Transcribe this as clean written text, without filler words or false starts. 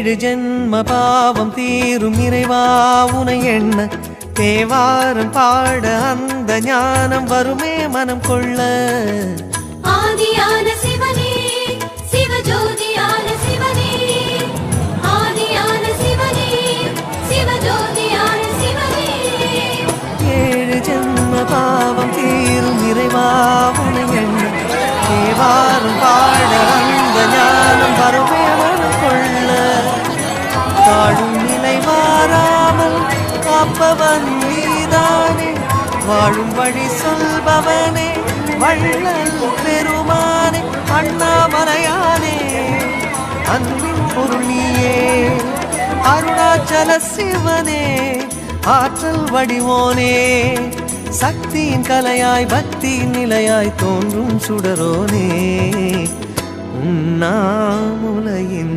ஏழு ஜென்ம பாவம் தீரும் இறைவா உனை எண்ண தேவாரம் பாட அந்த ஞானம் வருமே மனம் கொள்ள. ஆதியான சிவனே சிவஜோதியான சிவனே, ஆதியான சிவனே சிவஜோதியான சிவனே. ஏழு ஜென்ம பாவம் தீரும் இறைவா உனை எண்ண தேவாரம் பாட அந்த ஞானம் வருமே மனம் கொள்ள. வாழும் நிலை மாறாமல் காப்பவன் நீதானே, வாழும் வழி சொல்பவனே வள்ளல் பெருமானே, அண்ணாமலையானே அன்பின் பொருள் நீயே. அருணாச்சல சிவனே ஆற்றல் வடிவோனே, சக்தியின் கலையாய் பக்தியின் நிலையாய் தோன்றும் சுடரோனே. உண்ணாமுலையின்